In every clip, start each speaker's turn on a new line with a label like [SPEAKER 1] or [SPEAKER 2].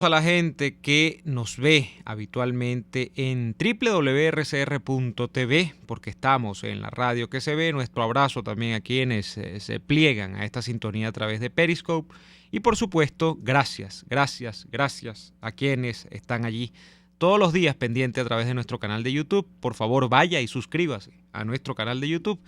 [SPEAKER 1] A la gente que nos ve habitualmente en www.rcr.tv, porque estamos en la radio que se ve. Nuestro abrazo también a quienes se pliegan a esta sintonía a través de Periscope. Y por supuesto, gracias a quienes están allí todos los días pendientes a través de nuestro canal de YouTube. Por favor, vaya y suscríbase a nuestro canal de YouTube.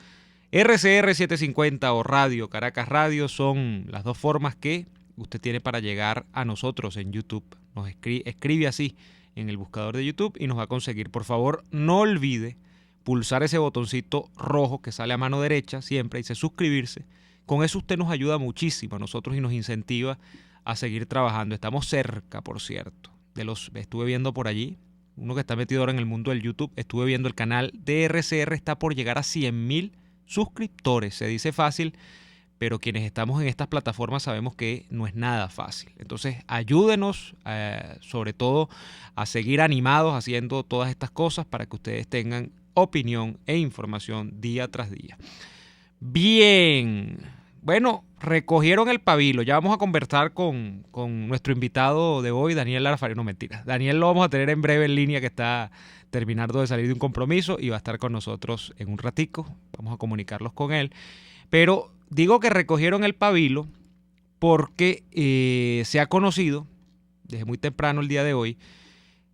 [SPEAKER 1] RCR 750 o Radio Caracas Radio son las dos formas que usted tiene para llegar a nosotros en YouTube. Nos escribe así en el buscador de YouTube y nos va a conseguir. Por favor, no olvide pulsar ese botoncito rojo que sale a mano derecha siempre, dice suscribirse. Con eso usted nos ayuda muchísimo a nosotros y nos incentiva a seguir trabajando. Estamos cerca, por cierto, estuve viendo por allí, uno que está metido ahora en el mundo del YouTube, estuve viendo el canal de RCR, está por llegar a 100,000 suscriptores. Se dice fácil, pero quienes estamos en estas plataformas sabemos que no es nada fácil. Entonces, ayúdenos sobre todo a seguir animados haciendo todas estas cosas para que ustedes tengan opinión e información día tras día. Bien, bueno, recogieron el pabilo. Ya vamos a conversar con nuestro invitado de hoy, Daniel Lara Farías. No, mentira. Daniel lo vamos a tener en breve en línea, que está terminando de salir de un compromiso y va a estar con nosotros en un ratico. Vamos a comunicarlos con él. Pero digo que recogieron el pabilo porque se ha conocido desde muy temprano el día de hoy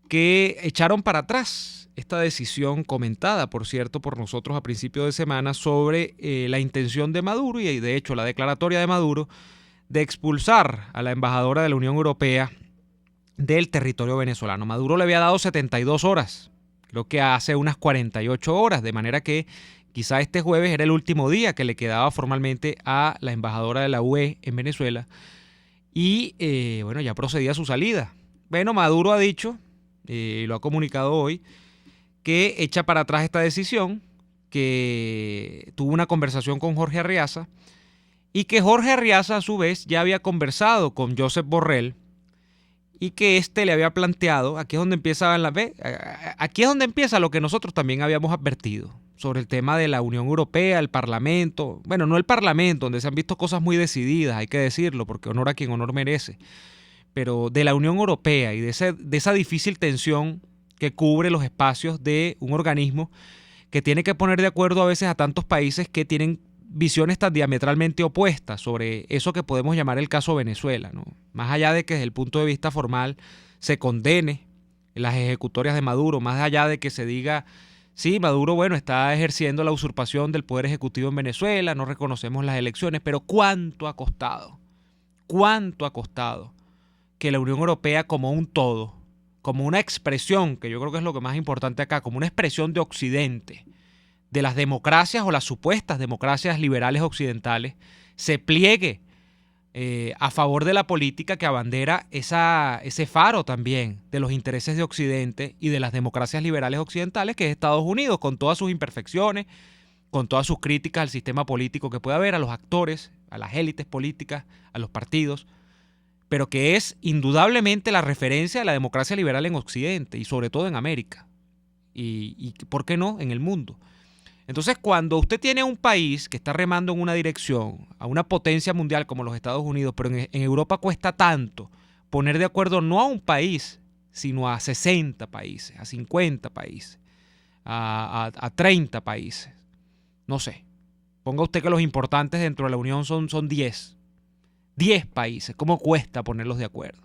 [SPEAKER 1] que echaron para atrás esta decisión comentada, por cierto, por nosotros a principio de semana sobre la intención de Maduro y de hecho la declaratoria de Maduro de expulsar a la embajadora de la Unión Europea del territorio venezolano. Maduro le había dado 72 horas, creo que hace unas 48 horas, de manera que quizá este jueves era el último día que le quedaba formalmente a la embajadora de la UE en Venezuela y bueno, ya procedía a su salida. Bueno, Maduro ha dicho, lo ha comunicado hoy, que echa para atrás esta decisión, que tuvo una conversación con Jorge Arriaza y que Jorge Arriaza a su vez ya había conversado con Josep Borrell y que le había planteado, aquí es donde empieza lo que nosotros también habíamos advertido sobre el tema de la Unión Europea, el Parlamento, bueno, no el Parlamento, donde se han visto cosas muy decididas, hay que decirlo, porque honor a quien honor merece, pero de la Unión Europea y de esa difícil tensión que cubre los espacios de un organismo que tiene que poner de acuerdo a veces a tantos países que tienen visiones tan diametralmente opuestas sobre eso que podemos llamar el caso Venezuela, ¿no? Más allá de que desde el punto de vista formal se condene las ejecutorias de Maduro, más allá de que se diga, sí, Maduro, bueno, está ejerciendo la usurpación del poder ejecutivo en Venezuela, no reconocemos las elecciones, pero ¿cuánto ha costado? ¿Cuánto ha costado que la Unión Europea como un todo, como una expresión, que yo creo que es lo que más importante acá, como una expresión de Occidente, de las democracias o las supuestas democracias liberales occidentales, se pliegue a favor de la política que abandera ese faro también de los intereses de Occidente y de las democracias liberales occidentales, que es Estados Unidos, con todas sus imperfecciones, con todas sus críticas al sistema político que puede haber, a los actores, a las élites políticas, a los partidos, pero que es indudablemente la referencia de la democracia liberal en Occidente y sobre todo en América y ¿por qué no?, en el mundo. Entonces, cuando usted tiene un país que está remando en una dirección, a una potencia mundial como los Estados Unidos, pero en Europa cuesta tanto poner de acuerdo no a un país, sino a 60 países, a 50 países, a 30 países. No sé, ponga usted que los importantes dentro de la Unión son 10. 10 países, ¿cómo cuesta ponerlos de acuerdo?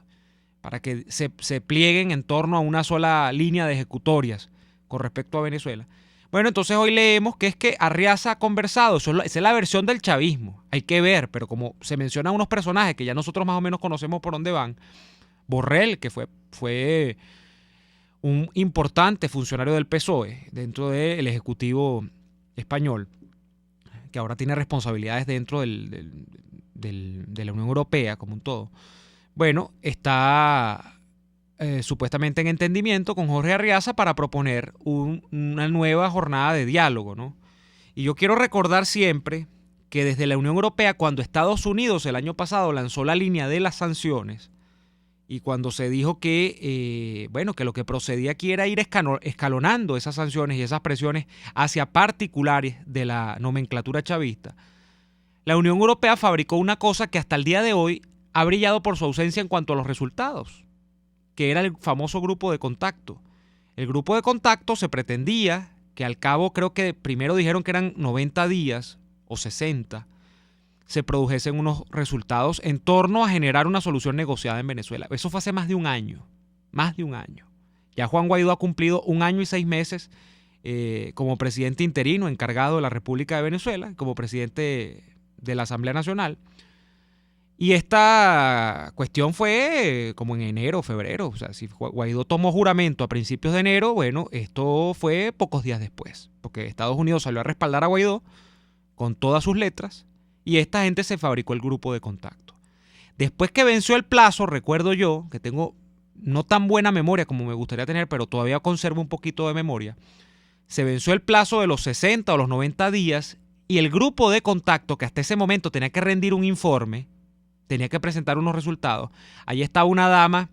[SPEAKER 1] Para que se plieguen en torno a una sola línea de ejecutorias con respecto a Venezuela. Bueno, entonces hoy leemos que es que Arriaza ha conversado, esa es la versión del chavismo, hay que ver, pero como se mencionan unos personajes que ya nosotros más o menos conocemos por dónde van, Borrell, que fue un importante funcionario del PSOE dentro del Ejecutivo español, que ahora tiene responsabilidades dentro de la Unión Europea como un todo, bueno, está supuestamente en entendimiento con Jorge Arriaza para proponer una nueva jornada de diálogo, ¿no? Y yo quiero recordar siempre que desde la Unión Europea, cuando Estados Unidos el año pasado lanzó la línea de las sanciones y cuando se dijo que, que lo que procedía aquí era ir escalonando esas sanciones y esas presiones hacia particulares de la nomenclatura chavista, la Unión Europea fabricó una cosa que hasta el día de hoy ha brillado por su ausencia en cuanto a los resultados. que era el famoso grupo de contacto. El grupo de contacto se pretendía que al cabo, creo que primero dijeron que eran 90 días o 60, se produjesen unos resultados en torno a generar una solución negociada en Venezuela. Eso fue hace más de un año. Ya Juan Guaidó ha cumplido 1 año y 6 meses como presidente interino encargado de la República de Venezuela, como presidente de la Asamblea Nacional. Y esta cuestión fue como en enero, febrero. O sea, si Guaidó tomó juramento a principios de enero, bueno, esto fue pocos días después. Porque Estados Unidos salió a respaldar a Guaidó con todas sus letras y esta gente se fabricó el grupo de contacto. Después que venció el plazo, recuerdo yo, que tengo no tan buena memoria como me gustaría tener, pero todavía conservo un poquito de memoria, se venció el plazo de los 60 o los 90 días y el grupo de contacto, que hasta ese momento tenía que rendir un informe, tenía que presentar unos resultados. Ahí estaba una dama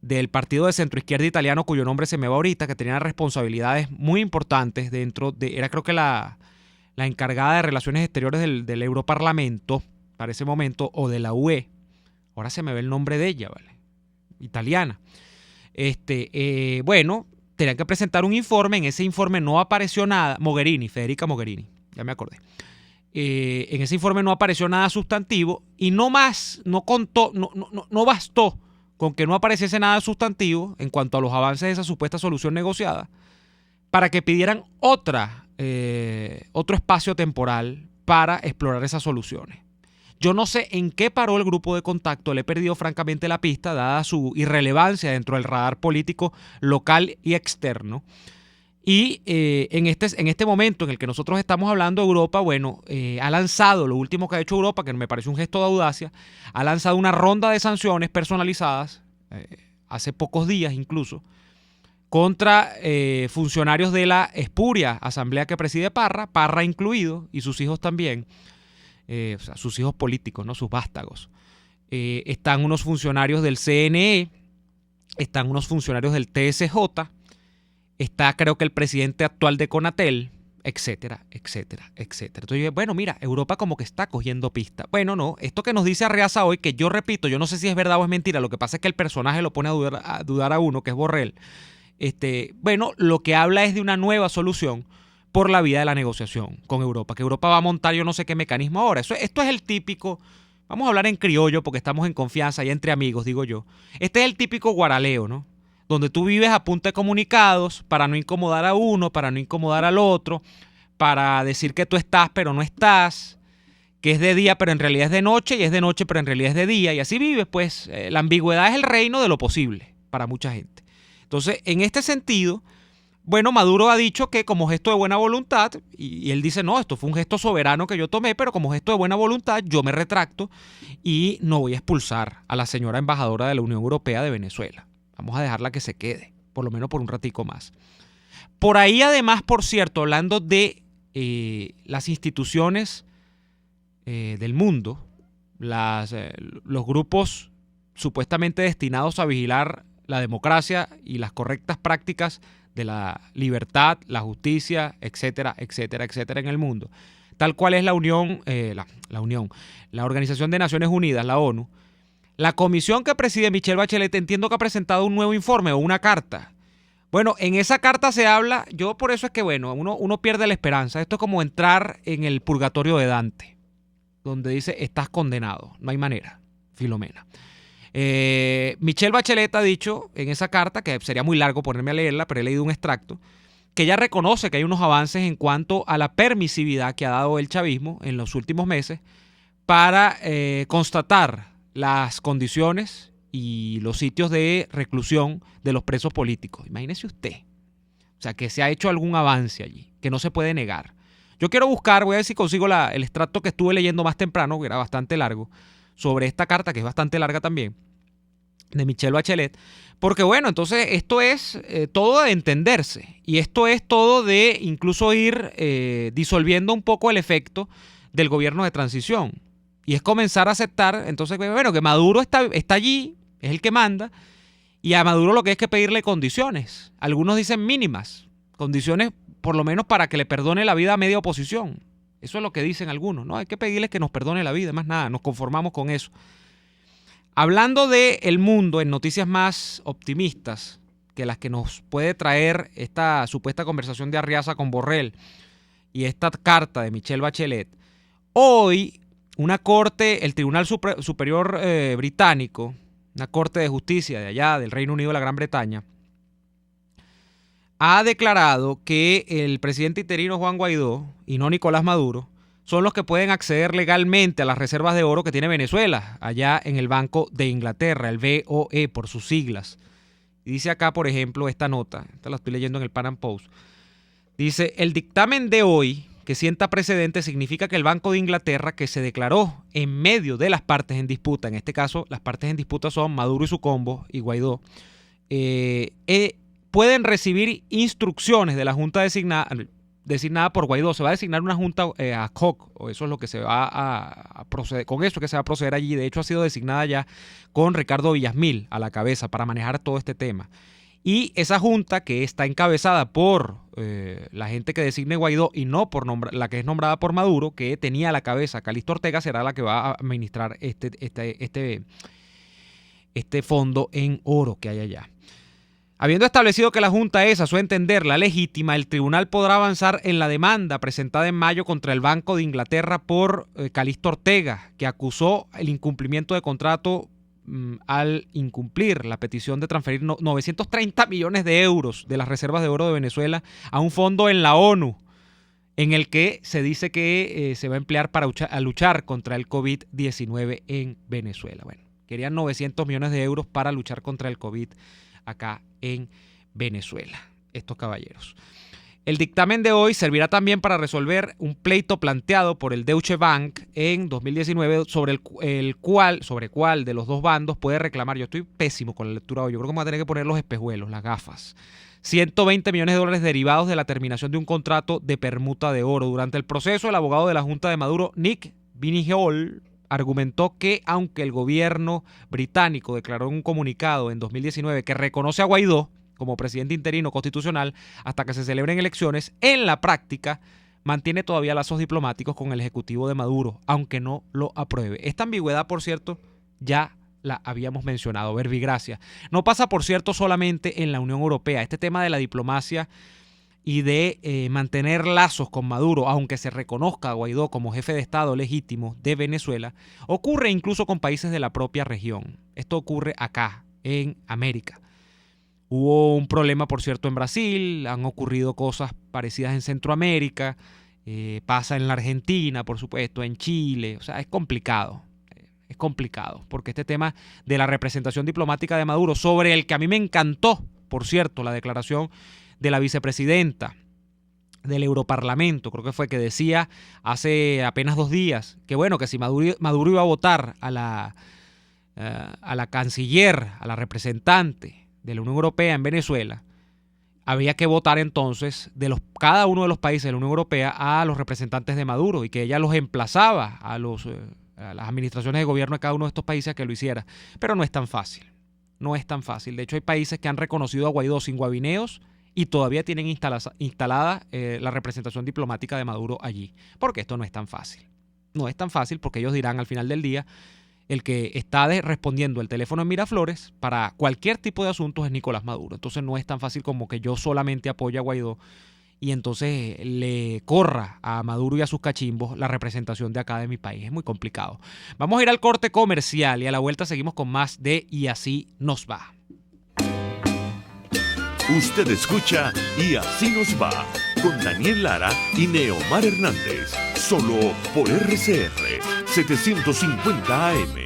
[SPEAKER 1] del partido de centroizquierda italiano, cuyo nombre se me va ahorita, que tenía responsabilidades muy importantes dentro de, era creo que la encargada de Relaciones Exteriores del Europarlamento para ese momento, o de la UE. Ahora se me ve el nombre de ella, ¿vale? Italiana. Bueno, tenían que presentar un informe. En ese informe no apareció nada. Federica Mogherini, ya me acordé. En ese informe no apareció nada sustantivo y no bastó con que no apareciese nada sustantivo en cuanto a los avances de esa supuesta solución negociada para que pidieran otro espacio temporal para explorar esas soluciones. Yo no sé en qué paró el grupo de contacto, le he perdido francamente la pista, dada su irrelevancia dentro del radar político local y externo. Y en este momento en el que nosotros estamos hablando, Europa, bueno, ha lanzado, lo último que ha hecho Europa, que me parece un gesto de audacia, ha lanzado una ronda de sanciones personalizadas, hace pocos días incluso, contra funcionarios de la espuria asamblea que preside Parra incluido, y sus hijos también, o sea, sus hijos políticos, ¿no? Sus vástagos. Están unos funcionarios del CNE, están unos funcionarios del TSJ, está creo que el presidente actual de Conatel, etcétera, etcétera, etcétera. Entonces, bueno, mira, Europa como que está cogiendo pista. Bueno, no, esto que nos dice Arreaza hoy, que yo repito, yo no sé si es verdad o es mentira, lo que pasa es que el personaje lo pone a dudar a uno, que es Borrell. Bueno, lo que habla es de una nueva solución por la vía de la negociación con Europa, que Europa va a montar yo no sé qué mecanismo ahora. Esto es el típico, vamos a hablar en criollo porque estamos en confianza y entre amigos, digo yo. Este es el típico guaraleo, ¿no? Donde tú vives a punta de comunicados para no incomodar a uno, para no incomodar al otro, para decir que tú estás pero no estás, que es de día pero en realidad es de noche y es de noche pero en realidad es de día, y así vives, pues la ambigüedad es el reino de lo posible para mucha gente. Entonces, en este sentido, bueno, Maduro ha dicho que como gesto de buena voluntad, y él dice, no, esto fue un gesto soberano que yo tomé, pero como gesto de buena voluntad yo me retracto y no voy a expulsar a la señora embajadora de la Unión Europea de Venezuela. Vamos a dejarla que se quede, por lo menos por un ratico más. Por ahí además, por cierto, hablando de las instituciones del mundo, los grupos supuestamente destinados a vigilar la democracia y las correctas prácticas de la libertad, la justicia, etcétera, etcétera, etcétera en el mundo, tal cual es la Organización de Naciones Unidas, la ONU. La comisión que preside Michelle Bachelet, entiendo que ha presentado un nuevo informe o una carta. Bueno, en esa carta se habla, yo por eso es que, bueno, uno pierde la esperanza. Esto es como entrar en el purgatorio de Dante, donde dice, estás condenado, no hay manera, Filomena. Michelle Bachelet ha dicho en esa carta, que sería muy largo ponerme a leerla, pero he leído un extracto, que ella reconoce que hay unos avances en cuanto a la permisividad que ha dado el chavismo en los últimos meses para constatar las condiciones y los sitios de reclusión de los presos políticos. Imagínese usted. O sea, que se ha hecho algún avance allí, que no se puede negar. Yo quiero buscar, voy a ver si consigo el extracto que estuve leyendo más temprano, que era bastante largo, sobre esta carta, que es bastante larga también, de Michelle Bachelet. Porque bueno, entonces esto es todo de entenderse. Y esto es todo de incluso ir disolviendo un poco el efecto del gobierno de transición. Y es comenzar a aceptar, entonces, bueno, que Maduro está allí, es el que manda, y a Maduro lo que es que pedirle condiciones. Algunos dicen mínimas, condiciones por lo menos para que le perdone la vida a media oposición. Eso es lo que dicen algunos, ¿no? Hay que pedirles que nos perdone la vida, más nada, nos conformamos con eso. Hablando de el mundo en noticias más optimistas que las que nos puede traer esta supuesta conversación de Arriaza con Borrell y esta carta de Michelle Bachelet, hoy una corte, el Tribunal Superior británico, una corte de justicia de allá del Reino Unido de la Gran Bretaña, ha declarado que el presidente interino Juan Guaidó y no Nicolás Maduro son los que pueden acceder legalmente a las reservas de oro que tiene Venezuela, allá en el Banco de Inglaterra, el BOE por sus siglas. Y dice acá, por ejemplo, esta nota, esta la estoy leyendo en el Pan Am Post, dice, el dictamen de hoy, que sienta precedente, significa que el Banco de Inglaterra, que se declaró en medio de las partes en disputa, en este caso las partes en disputa son Maduro y su combo y Guaidó, pueden recibir instrucciones de la Junta designada por Guaidó. Se va a designar una junta ad hoc, o eso es lo que se va a proceder, con eso que se va a proceder allí. De hecho, ha sido designada ya con Ricardo Villasmil a la cabeza para manejar todo este tema. Y esa junta, que está encabezada por la gente que designe Guaidó y no por la que es nombrada por Maduro, que tenía a la cabeza Calixto Ortega, será la que va a administrar este fondo en oro que hay allá. Habiendo establecido que la Junta es, a su entender, la legítima, el tribunal podrá avanzar en la demanda presentada en mayo contra el Banco de Inglaterra por Calixto Ortega, que acusó el incumplimiento de contrato al incumplir la petición de transferir 930 millones de euros de las reservas de oro de Venezuela a un fondo en la ONU, en el que se dice que se va a emplear para luchar contra el COVID-19 en Venezuela. Bueno, querían 900 millones de euros para luchar contra el COVID acá en Venezuela, estos caballeros. El dictamen de hoy servirá también para resolver un pleito planteado por el Deutsche Bank en 2019 sobre cuál de los dos bandos puede reclamar. Yo estoy pésimo con la lectura hoy, yo creo que me voy a tener que poner los espejuelos, las gafas. 120 millones de dólares derivados de la terminación de un contrato de permuta de oro. Durante el proceso, el abogado de la Junta de Maduro, Nick Vinigol, argumentó que aunque el gobierno británico declaró en un comunicado en 2019 que reconoce a Guaidó como presidente interino constitucional hasta que se celebren elecciones, en la práctica mantiene todavía lazos diplomáticos con el ejecutivo de Maduro, aunque no lo apruebe. Esta ambigüedad, por cierto, ya la habíamos mencionado, verbigracia. No pasa, por cierto, solamente en la Unión Europea. Este tema de la diplomacia y de mantener lazos con Maduro, aunque se reconozca a Guaidó como jefe de Estado legítimo de Venezuela, ocurre incluso con países de la propia región. Esto ocurre acá, en América. Hubo un problema, por cierto, en Brasil, han ocurrido cosas parecidas en Centroamérica, pasa en la Argentina, por supuesto, en Chile. O sea, es complicado, porque este tema de la representación diplomática de Maduro, sobre el que a mí me encantó, por cierto, la declaración de la vicepresidenta del Europarlamento, creo que fue, que decía hace apenas 2 días que bueno, que si Maduro iba a votar a la canciller, a la representante de la Unión Europea en Venezuela, había que votar entonces cada uno de los países de la Unión Europea a los representantes de Maduro, y que ella los emplazaba a las administraciones de gobierno de cada uno de estos países a que lo hiciera. Pero no es tan fácil, no es tan fácil. De hecho, hay países que han reconocido a Guaidó sin guabineos y todavía tienen instalada la representación diplomática de Maduro allí. Porque esto no es tan fácil. No es tan fácil porque ellos dirán al final del día, el que está respondiendo el teléfono en Miraflores para cualquier tipo de asuntos es Nicolás Maduro. Entonces no es tan fácil como que yo solamente apoye a Guaidó y entonces le corra a Maduro y a sus cachimbos la representación de acá de mi país. Es muy complicado. Vamos a ir al corte comercial y a la vuelta seguimos con más de Y Así Nos Va.
[SPEAKER 2] Usted escucha Y Así Nos Va con Daniel Lara y Neomar Hernández, solo por RCR 750 AM.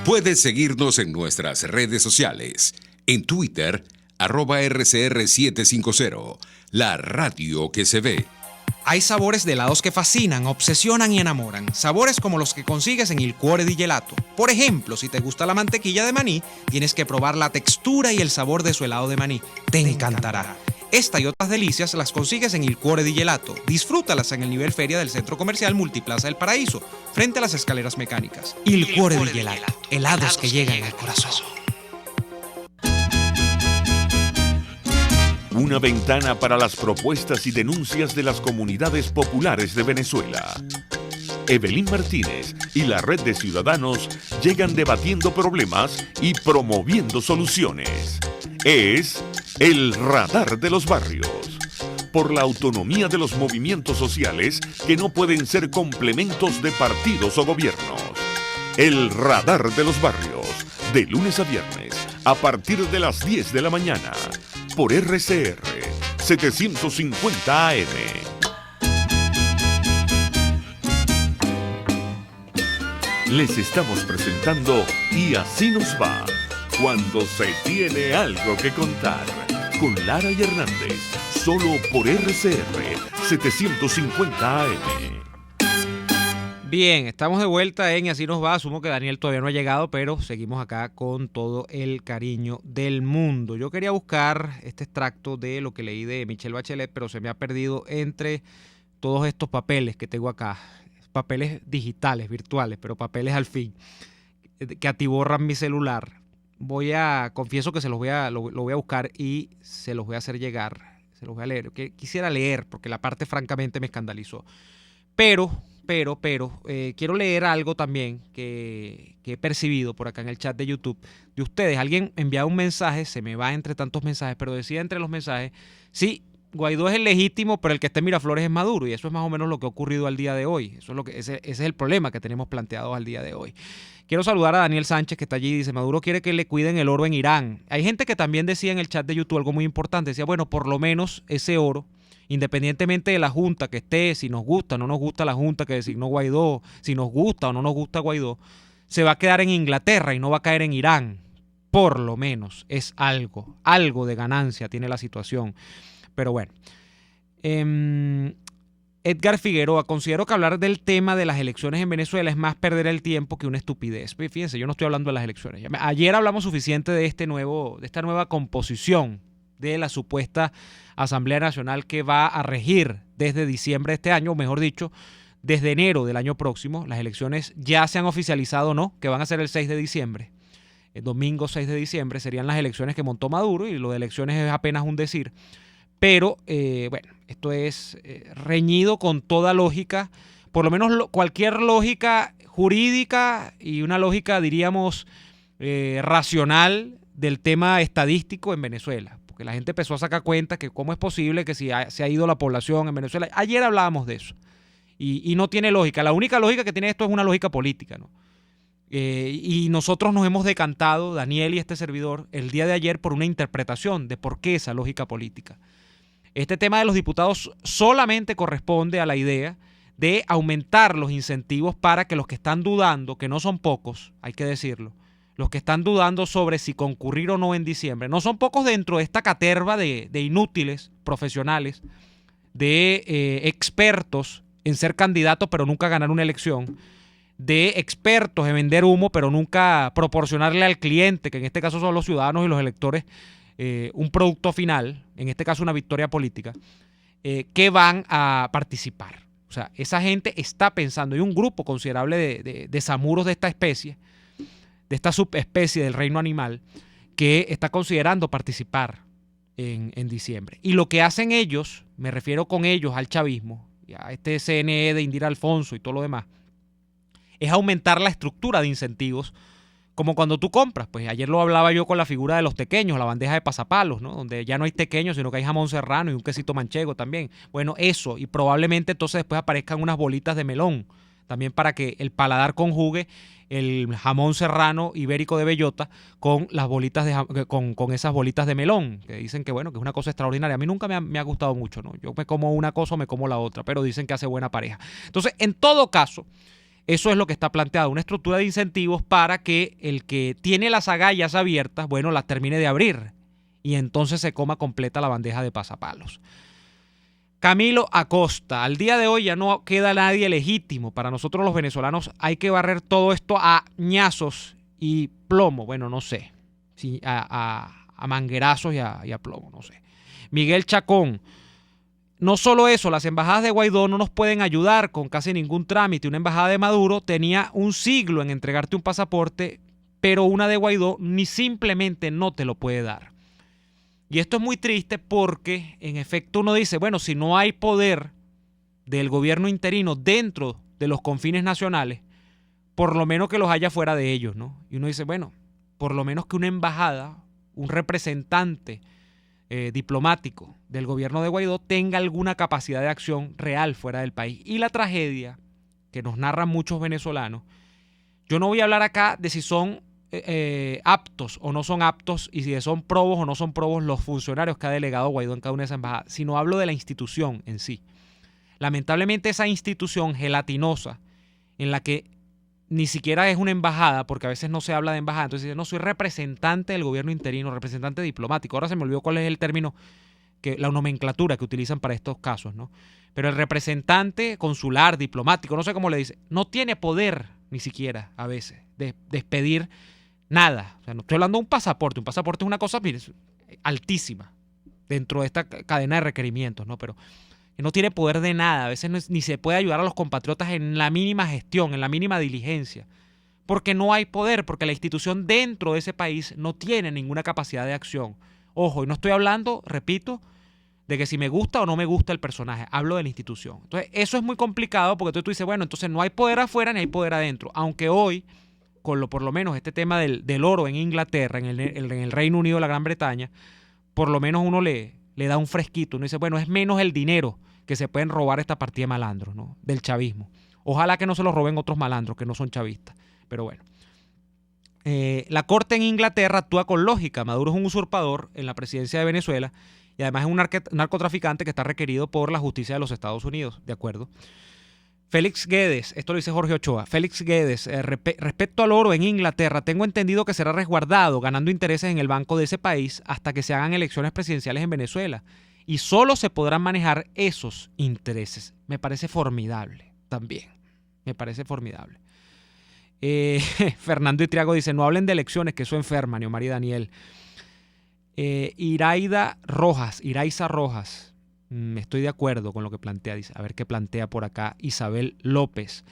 [SPEAKER 3] Puedes seguirnos en nuestras redes sociales. En Twitter, @RCR750, la radio que se ve.
[SPEAKER 1] Hay sabores de helados que fascinan, obsesionan y enamoran. Sabores como los que consigues en Il Cuore di Gelato. Por ejemplo, si te gusta la mantequilla de maní, tienes que probar la textura y el sabor de su helado de maní. Te encantará. Esta y otras delicias las consigues en Il Cuore di Gelato. Disfrútalas en el nivel feria del Centro Comercial Multiplaza del Paraíso, frente a las escaleras mecánicas. Il Cuore di Gelato. Helados que llegan al corazón.
[SPEAKER 2] Una ventana para las propuestas y denuncias de las comunidades populares de Venezuela. Evelyn Martínez y la red de ciudadanos llegan debatiendo problemas y promoviendo soluciones. Es el Radar de los Barrios. Por la autonomía de los movimientos sociales que no pueden ser complementos de partidos o gobiernos. El Radar de los Barrios, de lunes a viernes, a partir de las 10 de la mañana, por RCR 750 AM. Les estamos presentando Y así nos va, cuando se tiene algo que contar, con Lara y Hernández, solo por RCR 750 AM.
[SPEAKER 1] Bien, estamos de vuelta en Y así nos va. Asumo que Daniel todavía no ha llegado, pero seguimos acá con todo el cariño del mundo. Yo quería buscar este extracto de lo que leí de Michelle Bachelet, pero se me ha perdido entre todos estos papeles que tengo acá. Papeles digitales, virtuales, pero papeles al fin, que atiborran mi celular. Confieso que lo voy a buscar y se los voy a hacer llegar. Se los voy a leer. Quisiera leer, porque la parte francamente me escandalizó. Pero quiero leer algo también que he percibido por acá en el chat de YouTube de ustedes. Alguien enviaba un mensaje, se me va entre tantos mensajes, pero decía entre los mensajes, sí, Guaidó es el legítimo, pero el que está en Miraflores es Maduro, y eso es más o menos lo que ha ocurrido al día de hoy. Ese es el problema que tenemos planteado al día de hoy. Quiero saludar a Daniel Sánchez, que está allí y dice, Maduro quiere que le cuiden el oro en Irán. Hay gente que también decía en el chat de YouTube algo muy importante, decía, bueno, por lo menos ese oro, independientemente de la junta que esté, si nos gusta o no nos gusta la junta que designó Guaidó, si nos gusta o no nos gusta Guaidó, se va a quedar en Inglaterra y no va a caer en Irán. Por lo menos es algo de ganancia tiene la situación. Pero bueno, Edgar Figueroa, considero que hablar del tema de las elecciones en Venezuela es más perder el tiempo que una estupidez. Fíjense, yo no estoy hablando de las elecciones. Ayer hablamos suficiente de esta nueva composición de la supuesta Asamblea Nacional que va a regir desde diciembre de este año, o mejor dicho, desde enero del año próximo. Las elecciones ya se han oficializado, ¿no? Que van a ser el 6 de diciembre. El domingo 6 de diciembre serían las elecciones que montó Maduro, y lo de elecciones es apenas un decir. Pero, bueno, esto es reñido con toda lógica, por lo menos cualquier lógica jurídica y una lógica, diríamos, racional del tema estadístico en Venezuela. Porque la gente empezó a sacar cuenta que cómo es posible que se ha ido la población en Venezuela. Ayer hablábamos de eso y no tiene lógica. La única lógica que tiene esto es una lógica política, ¿no? Y nosotros nos hemos decantado, Daniel y este servidor, el día de ayer por una interpretación de por qué esa lógica política. Este tema de los diputados solamente corresponde a la idea de aumentar los incentivos para que los que están dudando, que no son pocos, hay que decirlo, los que están dudando sobre si concurrir o no en diciembre, no son pocos dentro de esta caterva de inútiles profesionales, de expertos en ser candidatos pero nunca ganar una elección, de expertos en vender humo pero nunca proporcionarle al cliente, que en este caso son los ciudadanos y los electores, un producto final, en este caso una victoria política, que van a participar. O sea, esa gente está pensando, y un grupo considerable de samuros de esta especie, de esta subespecie del reino animal, que está considerando participar en diciembre. Y lo que hacen ellos, me refiero con ellos al chavismo, y a este CNE de Indira Alfonso y todo lo demás, es aumentar la estructura de incentivos, como cuando tú compras. Pues ayer lo hablaba yo con la figura de los tequeños, la bandeja de pasapalos, ¿no? Donde ya no hay tequeños, sino que hay jamón serrano y un quesito manchego también. Bueno, eso, y probablemente entonces después aparezcan unas bolitas de melón, también para que el paladar conjugue el jamón serrano ibérico de bellota con las bolitas con esas bolitas de melón, que dicen que bueno, que es una cosa extraordinaria. A mí nunca me ha gustado mucho, ¿no? Yo me como una cosa o me como la otra, pero dicen que hace buena pareja. Entonces, en todo caso, eso es lo que está planteado, una estructura de incentivos para que el que tiene las agallas abiertas, bueno, las termine de abrir y entonces se coma completa la bandeja de pasapalos. Camilo Acosta, al día de hoy ya no queda nadie legítimo. Para nosotros los venezolanos hay que barrer todo esto a ñazos y plomo. Bueno, no sé, sí, a manguerazos y a plomo, no sé. Miguel Chacón. No solo eso, las embajadas de Guaidó no nos pueden ayudar con casi ningún trámite. Una embajada de Maduro tenía un siglo en entregarte un pasaporte, pero una de Guaidó ni simplemente no te lo puede dar. Y esto es muy triste porque, en efecto, uno dice, bueno, si no hay poder del gobierno interino dentro de los confines nacionales, por lo menos que los haya fuera de ellos, ¿no? Y uno dice, bueno, por lo menos que una embajada, un representante diplomático del gobierno de Guaidó tenga alguna capacidad de acción real fuera del país. Y la tragedia que nos narran muchos venezolanos, yo no voy a hablar acá de si son aptos o no son aptos y si son probos o no son probos los funcionarios que ha delegado Guaidó en cada una de esas embajadas, sino hablo de la institución en sí. Lamentablemente esa institución gelatinosa en la que ni siquiera es una embajada, porque a veces no se habla de embajada, entonces dice, no, soy representante del gobierno interino, representante diplomático. Ahora se me olvidó cuál es el término, la nomenclatura que utilizan para estos casos, ¿no? Pero el representante consular, diplomático, no sé cómo le dice, no tiene poder ni siquiera a veces de expedir nada. O sea, no estoy hablando de un pasaporte. Un pasaporte es una cosa, mire, altísima dentro de esta cadena de requerimientos, ¿no? Pero no tiene poder de nada, a veces ni se puede ayudar a los compatriotas en la mínima gestión, en la mínima diligencia, porque no hay poder, porque la institución dentro de ese país no tiene ninguna capacidad de acción. Ojo, y no estoy hablando, repito, de que si me gusta o no me gusta el personaje, hablo de la institución. Entonces, eso es muy complicado porque tú dices, bueno, entonces no hay poder afuera ni hay poder adentro, aunque hoy, por lo menos este tema del oro en Inglaterra, en el Reino Unido, la Gran Bretaña, por lo menos uno le da un fresquito, uno dice, bueno, es menos el dinero que se pueden robar esta partida de malandros, ¿no? Del chavismo. Ojalá que no se lo roben otros malandros que no son chavistas. Pero bueno. La corte en Inglaterra actúa con lógica. Maduro es un usurpador en la presidencia de Venezuela y además es un narcotraficante que está requerido por la justicia de los Estados Unidos. ¿De acuerdo? Félix Guedes, esto lo dice Jorge Ochoa. Félix Guedes, respecto al oro en Inglaterra, tengo entendido que será resguardado, ganando intereses en el banco de ese país hasta que se hagan elecciones presidenciales en Venezuela. Y solo se podrán manejar esos intereses. Me parece formidable también. Me parece formidable. Fernando Itriago dice, no hablen de elecciones, que eso enferma, Neomar y Daniel. Iraiza Rojas. Estoy de acuerdo con lo que plantea. Dice, a ver qué plantea por acá Isabel López.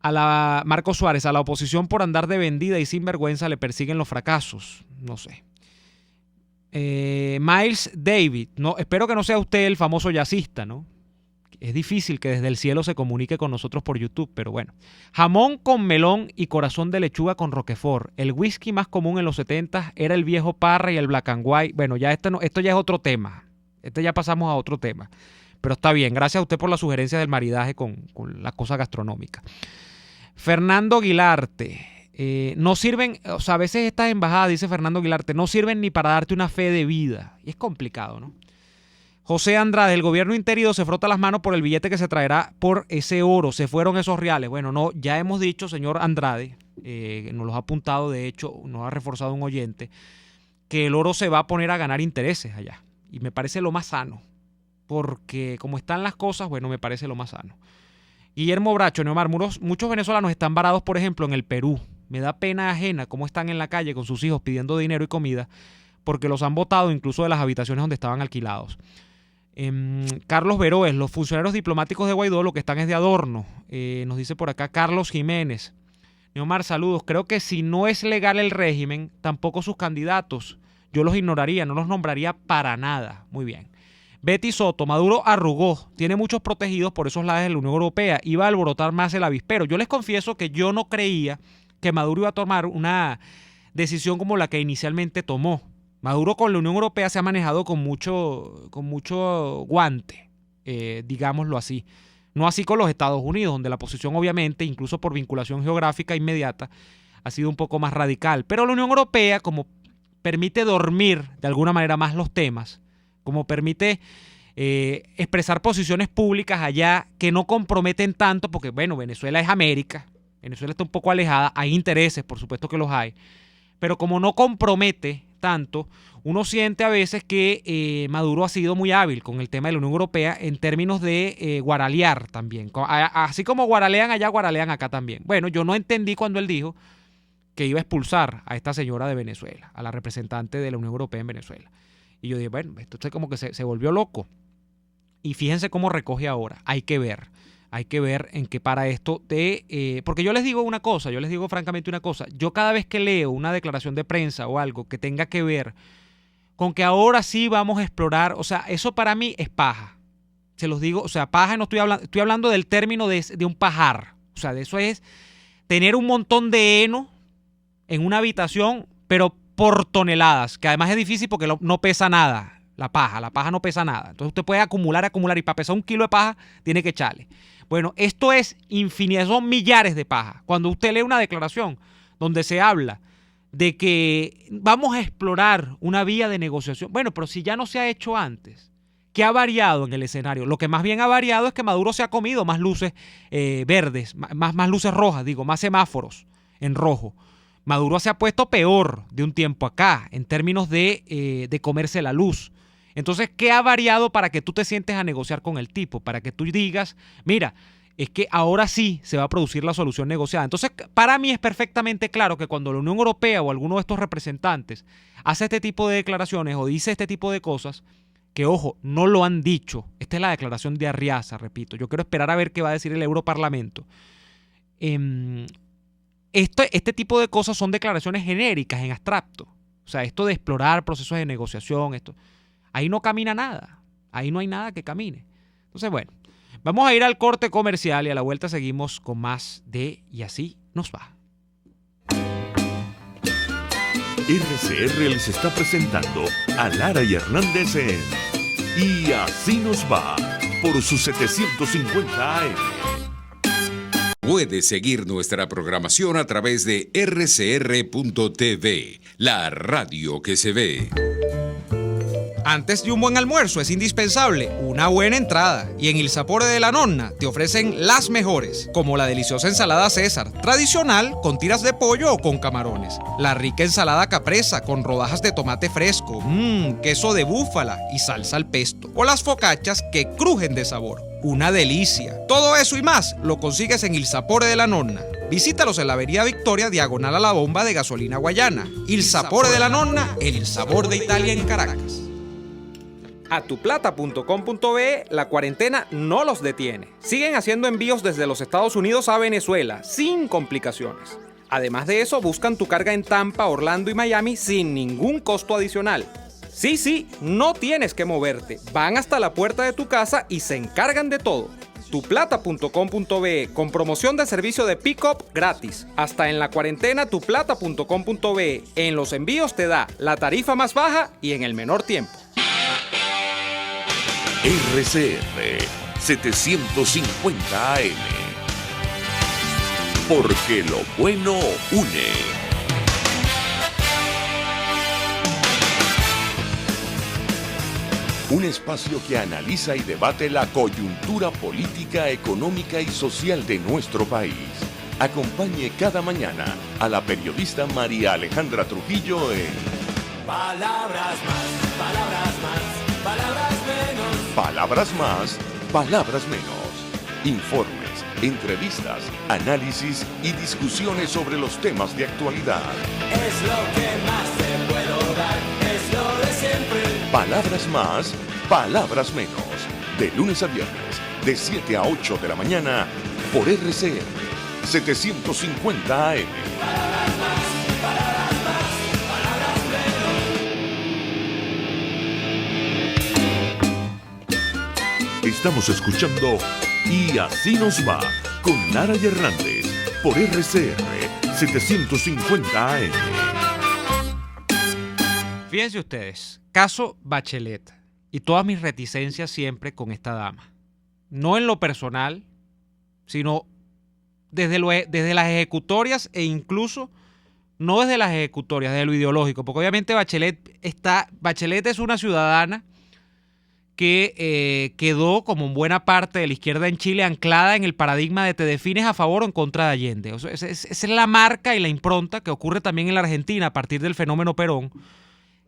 [SPEAKER 1] Marco Suárez, a la oposición por andar de vendida y sinvergüenza le persiguen los fracasos. No sé. Miles David, no, espero que no sea usted el famoso jazzista, ¿no? Es difícil que desde el cielo se comunique con nosotros por YouTube, pero bueno. Jamón con melón y corazón de lechuga con Roquefort. El whisky más común en los 70 era el viejo Parra y el Black and White. Bueno, ya esto ya es otro tema. Ya pasamos a otro tema. Pero está bien, gracias a usted por la sugerencia del maridaje con la cosa gastronómica. Fernando Aguilarte. No sirven, o sea, a veces estas embajadas, dice Fernando Aguilarte, no sirven ni para darte una fe de vida. Y es complicado, ¿no? José Andrade, el gobierno interino se frota las manos por el billete que se traerá por ese oro. Se fueron esos reales. Bueno, no, ya hemos dicho, señor Andrade, nos los ha apuntado, de hecho, nos ha reforzado un oyente, que el oro se va a poner a ganar intereses allá. Y me parece lo más sano. Porque como están las cosas, bueno, me parece lo más sano. Guillermo Bracho, Neomar, muchos venezolanos están varados, por ejemplo, en el Perú. Me da pena ajena cómo están en la calle con sus hijos pidiendo dinero y comida porque los han botado incluso de las habitaciones donde estaban alquilados. Carlos Veroes, los funcionarios diplomáticos de Guaidó lo que están es de adorno. Nos dice por acá Carlos Jiménez. Neomar, saludos. Creo que si no es legal el régimen, tampoco sus candidatos. Yo los ignoraría, no los nombraría para nada. Muy bien. Betty Soto, Maduro arrugó, tiene muchos protegidos por esos lados de la Unión Europea, iba a alborotar más el avispero. Yo les confieso que yo no creía que Maduro iba a tomar una decisión como la que inicialmente tomó. Maduro con la Unión Europea se ha manejado con mucho guante, digámoslo así. No así con los Estados Unidos, donde la posición obviamente, incluso por vinculación geográfica inmediata, ha sido un poco más radical. Pero la Unión Europea, como permite dormir de alguna manera más los temas, como permite expresar posiciones públicas allá que no comprometen tanto, porque bueno, Venezuela es América, Venezuela está un poco alejada, hay intereses, por supuesto que los hay, pero como no compromete tanto, uno siente a veces que Maduro ha sido muy hábil con el tema de la Unión Europea en términos de guaralear también. Así como guaralean allá, guaralean acá también. Bueno, yo no entendí cuando él dijo que iba a expulsar a esta señora de Venezuela, a la representante de la Unión Europea en Venezuela. Y yo dije, bueno, esto es como que se volvió loco. Y fíjense cómo recoge ahora. Hay que ver en qué para esto porque yo les digo una cosa, yo les digo francamente una cosa. Yo cada vez que leo una declaración de prensa o algo que tenga que ver con que ahora sí vamos a explorar, o sea, eso para mí es paja. Se los digo, o sea, paja no estoy hablando del término de un pajar. sea, de eso es tener un montón de heno en una habitación, pero por toneladas, que además es difícil porque no pesa nada. La paja no pesa nada. Entonces usted puede acumular, y para pesar 1 kilo de paja tiene que echarle. Bueno, esto es infinidad, son millares de paja. Cuando usted lee una declaración donde se habla de que vamos a explorar una vía de negociación, bueno, pero si ya no se ha hecho antes, ¿qué ha variado en el escenario? Lo que más bien ha variado es que Maduro se ha comido más luces verdes, más luces rojas, más semáforos en rojo. Maduro se ha puesto peor de un tiempo acá en términos de comerse la luz. Entonces, ¿qué ha variado para que tú te sientes a negociar con el tipo? Para que tú digas, mira, es que ahora sí se va a producir la solución negociada. Entonces, para mí es perfectamente claro que cuando la Unión Europea o alguno de estos representantes hace este tipo de declaraciones o dice este tipo de cosas, que ojo, no lo han dicho. Esta es la declaración de Arriaza, repito. Yo quiero esperar a ver qué va a decir el Europarlamento. Este tipo de cosas son declaraciones genéricas, en abstracto. O sea, esto de explorar procesos de negociación, ahí no camina nada. Ahí no hay nada que camine. Entonces, bueno, vamos a ir al corte comercial y a la vuelta seguimos con más de Y así nos va.
[SPEAKER 2] RCR les está presentando a Lara y Hernández en Y así nos va por sus 750 AM.
[SPEAKER 3] Puede seguir nuestra programación a través de rcr.tv, la radio que se ve.
[SPEAKER 1] Antes de un buen almuerzo es indispensable una buena entrada y en Il Sapore de la Nonna te ofrecen las mejores, como la deliciosa ensalada César, tradicional con tiras de pollo o con camarones, la rica ensalada capresa con rodajas de tomate fresco, queso de búfala y salsa al pesto, o las focaccias que crujen de sabor. Una delicia. Todo eso y más lo consigues en Il Sapore de la Nonna. Visítalos en la Avenida Victoria, diagonal a la bomba de gasolina Guayana. Il Sapore de la Nonna, el sabor de Italia en Caracas. A tuplata.com.be la cuarentena no los detiene. Siguen haciendo envíos desde los Estados Unidos a Venezuela sin complicaciones. Además de eso, buscan tu carga en Tampa, Orlando y Miami sin ningún costo adicional. Sí, no tienes que moverte. Van hasta la puerta de tu casa y se encargan de todo. tuplata.com.be con promoción de servicio de pick-up gratis. Hasta en la cuarentena tuplata.com.be. En los envíos te da la tarifa más baja y en el menor tiempo.
[SPEAKER 2] RCR 750 AM. Porque lo bueno une. Un espacio que analiza y debate la coyuntura política, económica y social de nuestro país. Acompañe cada mañana a la periodista María Alejandra Trujillo en
[SPEAKER 4] Palabras más, palabras más, palabras menos.
[SPEAKER 2] Palabras más, palabras menos. Informes, entrevistas, análisis y discusiones sobre los temas de actualidad.
[SPEAKER 4] Es lo que más te puedo dar, es lo de siempre.
[SPEAKER 2] Palabras más, palabras menos. De lunes a viernes, de 7 a 8 de la mañana, por RCR 750 AM.
[SPEAKER 4] Palabras más, palabras más, palabras menos.
[SPEAKER 2] Estamos escuchando Y así nos va con Lara y Hernández por RCR 750 AM.
[SPEAKER 1] Fíjense ustedes, caso Bachelet y todas mis reticencias siempre con esta dama. No en lo personal, sino desde las ejecutorias e incluso no desde las ejecutorias, desde lo ideológico, porque obviamente Bachelet es una ciudadana que quedó como en buena parte de la izquierda en Chile anclada en el paradigma de te defines a favor o en contra de Allende. O sea, esa es la marca y la impronta que ocurre también en la Argentina a partir del fenómeno Perón,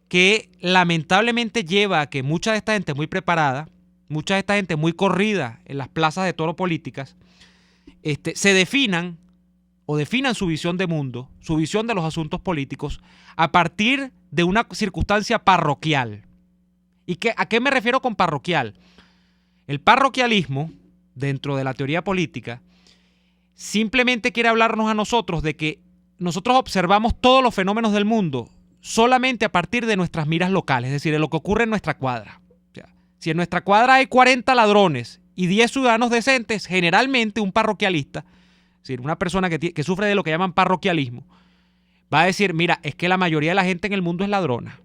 [SPEAKER 1] que lamentablemente lleva a que mucha de esta gente muy preparada, mucha de esta gente muy corrida en las plazas de toro políticas, se definan su visión de mundo, su visión de los asuntos políticos, a partir de una circunstancia parroquial. ¿Y a qué me refiero con parroquial? El parroquialismo, dentro de la teoría política, simplemente quiere hablarnos a nosotros de que nosotros observamos todos los fenómenos del mundo solamente a partir de nuestras miras locales, es decir, de lo que ocurre en nuestra cuadra. O sea, si en nuestra cuadra hay 40 ladrones y 10 ciudadanos decentes, generalmente un parroquialista es decir, una persona que sufre de lo que llaman parroquialismo, va a decir, mira, es que la mayoría de la gente en el mundo es ladrona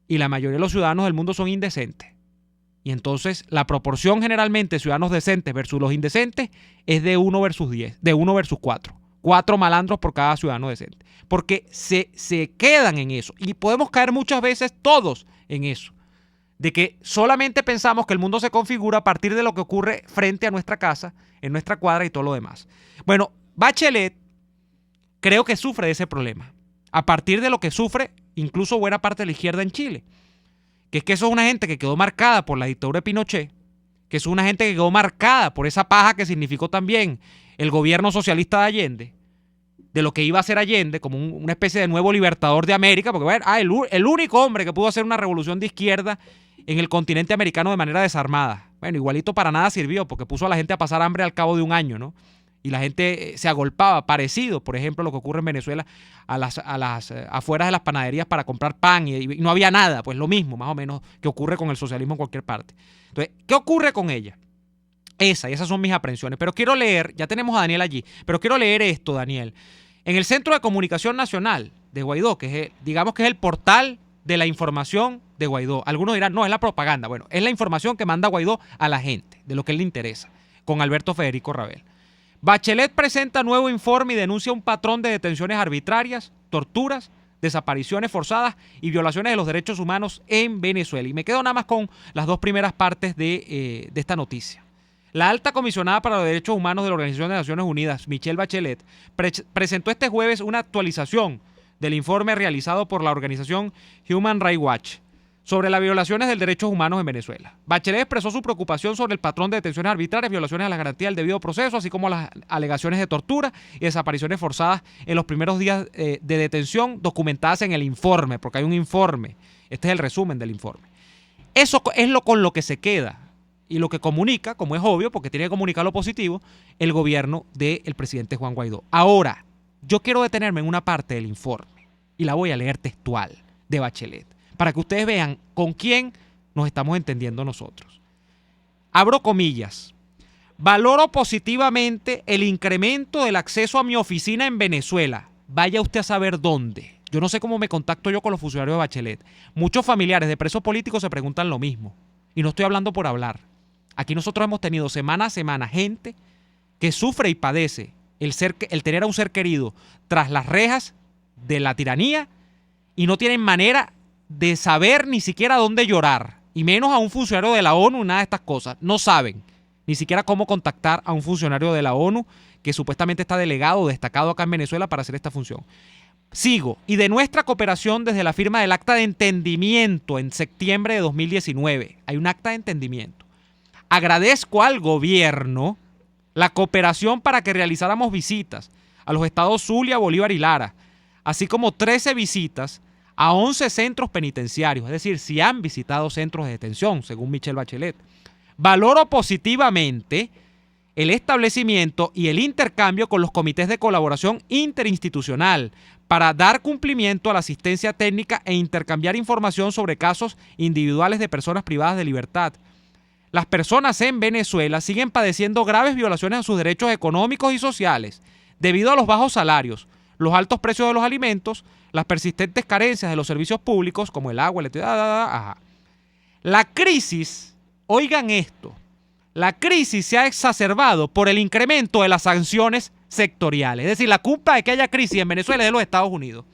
[SPEAKER 1] y la mayoría de los ciudadanos del mundo son indecentes. Y entonces la proporción generalmente de ciudadanos decentes versus los indecentes es de 1 versus 10, de 1 versus 4. 4 malandros por cada ciudadano decente. Porque se quedan en eso. Y podemos caer muchas veces todos en eso. De que solamente pensamos que el mundo se configura a partir de lo que ocurre frente a nuestra casa, en nuestra cuadra y todo lo demás. Bueno, Bachelet creo que sufre de ese problema. A partir de lo que sufre incluso buena parte de la izquierda en Chile. Que es que eso es una gente que quedó marcada por la dictadura de Pinochet, que es una gente que quedó marcada por esa paja que significó también el gobierno socialista de Allende, de lo que iba a hacer Allende como una especie de nuevo libertador de América, porque bueno, el único hombre que pudo hacer una revolución de izquierda en el continente americano de manera desarmada. Bueno, igualito para nada sirvió, porque puso a la gente a pasar hambre al cabo de un año, ¿no? Y la gente se agolpaba, parecido, por ejemplo, lo que ocurre en Venezuela, a las afueras de las panaderías para comprar pan y no había nada, pues lo mismo, más o menos, que ocurre con el socialismo en cualquier parte. Entonces, ¿qué ocurre con ella? Esas son mis aprensiones. Pero quiero leer, ya tenemos a Daniel allí, pero quiero leer esto, Daniel. En el Centro de Comunicación Nacional de Guaidó, que es, digamos que es el portal de la información de Guaidó. Algunos dirán, no, es la propaganda. Bueno, es la información que manda Guaidó a la gente, de lo que él le interesa, con Alberto Federico Rabel. Bachelet presenta nuevo informe y denuncia un patrón de detenciones arbitrarias, torturas, desapariciones forzadas y violaciones de los derechos humanos en Venezuela. Y me quedo nada más con las dos primeras partes de esta noticia. La alta comisionada para los derechos humanos de la Organización de Naciones Unidas, Michelle Bachelet, presentó este jueves una actualización del informe realizado por la organización Human Rights Watch sobre las violaciones de derechos humanos en Venezuela. Bachelet expresó su preocupación sobre el patrón de detenciones arbitrarias, violaciones a las garantías del debido proceso, así como las alegaciones de tortura y desapariciones forzadas en los primeros días de detención documentadas en el informe, porque hay un informe. Este es el resumen del informe. Eso es con lo que se queda y lo que comunica, como es obvio, porque tiene que comunicar lo positivo, el gobierno del presidente Juan Guaidó. Ahora, yo quiero detenerme en una parte del informe y la voy a leer textual de Bachelet, para que ustedes vean con quién nos estamos entendiendo nosotros. Abro comillas. Valoro positivamente el incremento del acceso a mi oficina en Venezuela. Vaya usted a saber dónde. Yo no sé cómo me contacto yo con los funcionarios de Bachelet. Muchos familiares de presos políticos se preguntan lo mismo. Y no estoy hablando por hablar. Aquí nosotros hemos tenido semana a semana gente que sufre y padece el tener a un ser querido tras las rejas de la tiranía y no tienen manera de saber ni siquiera dónde llorar, y menos a un funcionario de la ONU, nada de estas cosas. No saben ni siquiera cómo contactar a un funcionario de la ONU que supuestamente está delegado o destacado acá en Venezuela para hacer esta función. Sigo. Y de nuestra cooperación desde la firma del acta de entendimiento en septiembre de 2019. Hay un acta de entendimiento. Agradezco al gobierno la cooperación para que realizáramos visitas a los estados Zulia, Bolívar y Lara, así como 13 visitas a 11 centros penitenciarios, es decir, si han visitado centros de detención, según Michelle Bachelet. Valoro positivamente el establecimiento y el intercambio con los comités de colaboración interinstitucional para dar cumplimiento a la asistencia técnica e intercambiar información sobre casos individuales de personas privadas de libertad. Las personas en Venezuela siguen padeciendo graves violaciones a sus derechos económicos y sociales debido a los bajos salarios, los altos precios de los alimentos, las persistentes carencias de los servicios públicos como el agua, la crisis, oigan esto, la crisis se ha exacerbado por el incremento de las sanciones sectoriales. Es decir, la culpa de que haya crisis en Venezuela es de los Estados Unidos.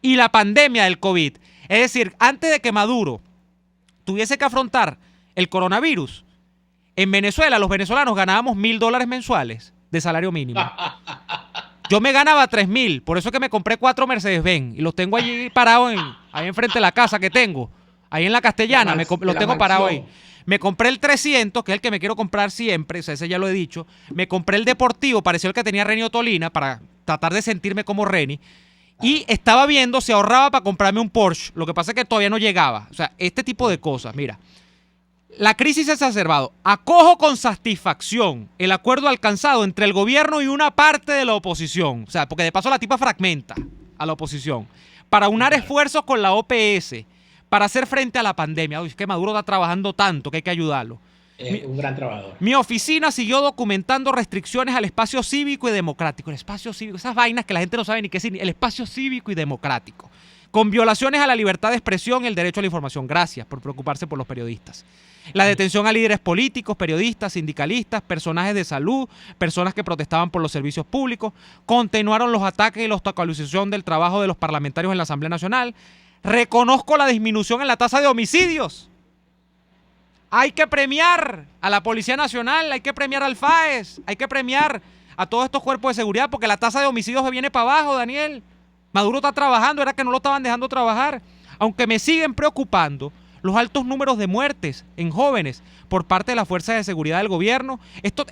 [SPEAKER 1] Y la pandemia del COVID. Es decir, antes de que Maduro tuviese que afrontar el coronavirus, en Venezuela los venezolanos ganábamos $1,000 mensuales de salario mínimo. Yo me ganaba 3,000, por eso es que me compré 4 Mercedes-Benz y los tengo allí parados ahí enfrente de la casa que tengo, ahí en la Castellana, los tengo parados ahí. Me compré el 300, que es el que me quiero comprar siempre, o sea, ese ya lo he dicho. Me compré el deportivo, pareció el que tenía Reni Otolina, para tratar de sentirme como Reni. Y estaba viendo si ahorraba para comprarme un Porsche. Lo que pasa es que todavía no llegaba. O sea, este tipo de cosas, mira. La crisis se ha exacerbado. Acojo con satisfacción el acuerdo alcanzado entre el gobierno y una parte de la oposición. O sea, porque de paso la tipa fragmenta a la oposición. Para unar esfuerzos con la OPS, para hacer frente a la pandemia. Uy, es que Maduro está trabajando tanto que hay que ayudarlo.
[SPEAKER 5] un gran trabajador.
[SPEAKER 1] Mi oficina siguió documentando restricciones al espacio cívico y democrático. El espacio cívico, esas vainas que la gente no sabe ni qué significa. El espacio cívico y democrático. Con violaciones a la libertad de expresión y el derecho a la información. Gracias por preocuparse por los periodistas. La detención a líderes políticos, periodistas, sindicalistas, personajes de salud, personas que protestaban por los servicios públicos. Continuaron los ataques y la obstaculización del trabajo de los parlamentarios en la Asamblea Nacional. Reconozco la disminución en la tasa de homicidios. Hay que premiar a la Policía Nacional, hay que premiar al FAES, hay que premiar a todos estos cuerpos de seguridad porque la tasa de homicidios se viene para abajo, Daniel. Maduro está trabajando, era que no lo estaban dejando trabajar. Aunque me siguen preocupando los altos números de muertes en jóvenes por parte de las fuerzas de seguridad del gobierno.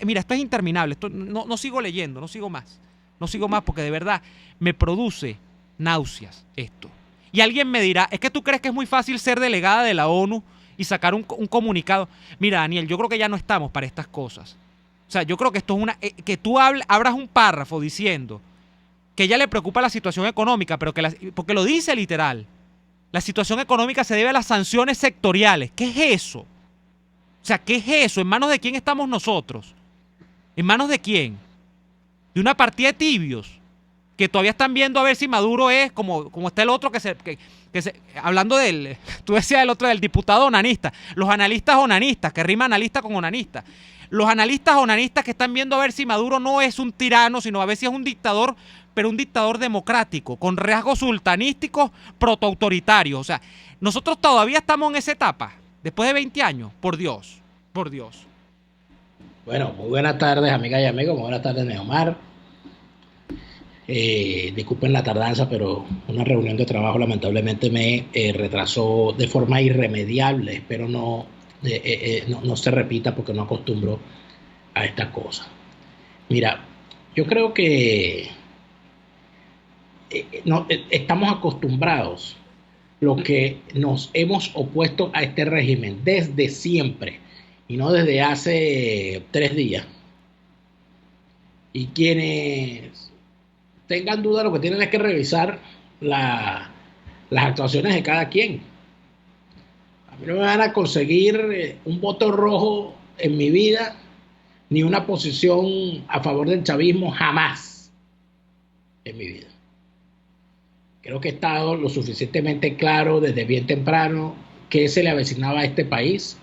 [SPEAKER 1] Mira, esto es interminable. No sigo leyendo, no sigo más. No sigo más porque de verdad me produce náuseas esto. Y alguien me dirá, es que tú crees que es muy fácil ser delegada de la ONU y sacar un comunicado. Mira, Daniel, yo creo que ya no estamos para estas cosas. O sea, yo creo que esto es que tú abras un párrafo diciendo que a ella le preocupa la situación económica, pero porque lo dice literal. La situación económica se debe a las sanciones sectoriales. ¿Qué es eso? O sea, ¿qué es eso? ¿En manos de quién estamos nosotros? ¿En manos de quién? De una partida de tibios que todavía están viendo a ver si Maduro es como está el otro hablando del, tú decías el otro, del diputado onanista, los analistas onanistas, que rima analista con onanista. Los analistas onanistas que están viendo a ver si Maduro no es un tirano, sino a ver si es un dictador, pero un dictador democrático, con rasgos sultanísticos, protoautoritarios. O sea, nosotros todavía estamos en esa etapa, después de 20 años, por Dios, por Dios.
[SPEAKER 5] Bueno, muy buenas tardes, amigas y amigos, muy buenas tardes, Neomar. Disculpen la tardanza, pero una reunión de trabajo lamentablemente me retrasó de forma irremediable. Espero no se repita porque no acostumbro a estas cosas. Mira, yo creo que estamos acostumbrados, los que nos hemos opuesto a este régimen desde siempre y no desde hace 3 días. Y quienes tengan duda, lo que tienen es que revisar las actuaciones de cada quien. A mí no me van a conseguir un voto rojo en mi vida, ni una posición a favor del chavismo, jamás en mi vida. Creo que he estado lo suficientemente claro desde bien temprano que se le avecinaba a este país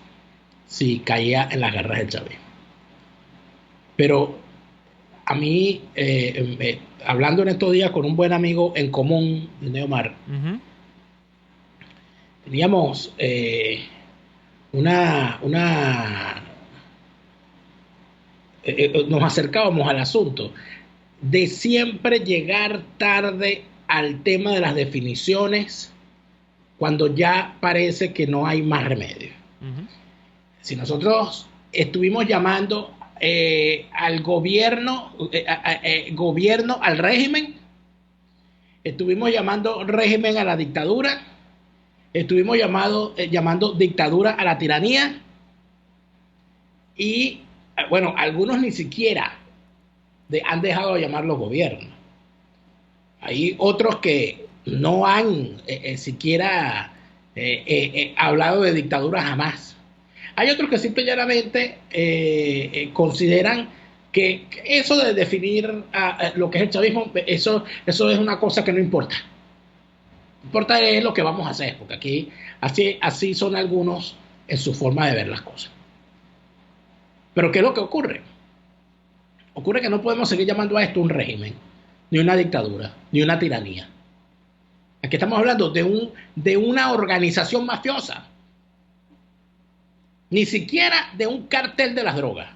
[SPEAKER 5] si caía en las garras del chavismo. Pero a mí, hablando en estos días con un buen amigo en común, Neomar, teníamos nos acercábamos al asunto de siempre llegar tarde al tema de las definiciones cuando ya parece que no hay más remedio. Si nosotros estuvimos llamando al gobierno, al régimen, estuvimos llamando régimen a la dictadura, estuvimos llamando dictadura a la tiranía, y bueno, algunos ni siquiera han dejado de llamarlos gobiernos. Hay otros que no han siquiera hablado de dictadura jamás. Hay otros que simple y llanamente consideran que eso de definir lo que es el chavismo, eso es una cosa que no importa. Importa es lo que vamos a hacer, porque aquí así son algunos en su forma de ver las cosas. Pero ¿qué es lo que ocurre? Ocurre que no podemos seguir llamando a esto un régimen, ni una dictadura, ni una tiranía. Aquí estamos hablando de una organización mafiosa. Ni siquiera de un cártel de las drogas,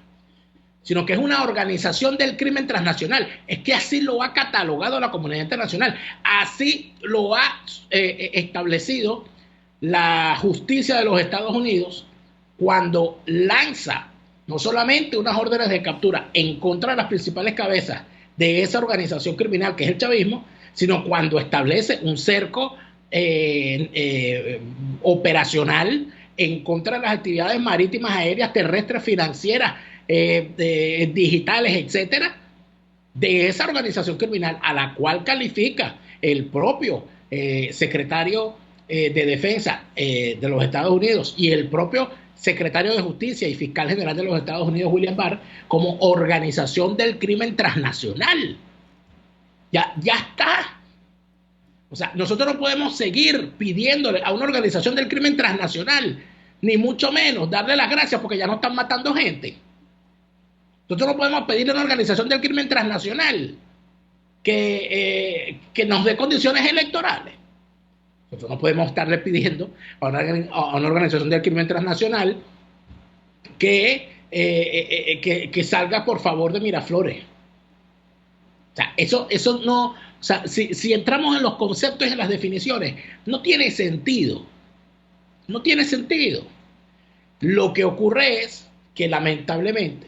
[SPEAKER 5] sino que es una organización del crimen transnacional. Es que así lo ha catalogado la comunidad internacional, así lo ha establecido la justicia de los Estados Unidos cuando lanza no solamente unas órdenes de captura en contra de las principales cabezas de esa organización criminal que es el chavismo, sino cuando establece un cerco operacional en contra de las actividades marítimas, aéreas, terrestres, financieras, digitales, etcétera, de esa organización criminal a la cual califica el propio secretario de Defensa de los Estados Unidos y el propio secretario de Justicia y fiscal general de los Estados Unidos, William Barr, como organización del crimen transnacional. Ya está. O sea, nosotros no podemos seguir pidiéndole a una organización del crimen transnacional, ni mucho menos darle las gracias porque ya no están matando gente. Nosotros no podemos pedirle a una organización del crimen transnacional que nos dé condiciones electorales. Nosotros no podemos estarle pidiendo a una organización del crimen transnacional que salga por favor de Miraflores. O sea, eso no... O sea, si entramos en los conceptos y en las definiciones, no tiene sentido. No tiene sentido. Lo que ocurre es que lamentablemente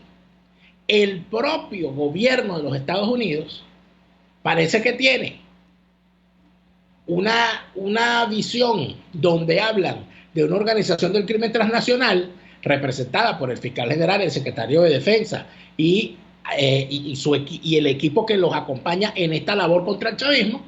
[SPEAKER 5] el propio gobierno de los Estados Unidos parece que tiene una visión donde hablan de una organización del crimen transnacional representada por el fiscal general, el secretario de Defensa y el equipo que los acompaña en esta labor contra el chavismo,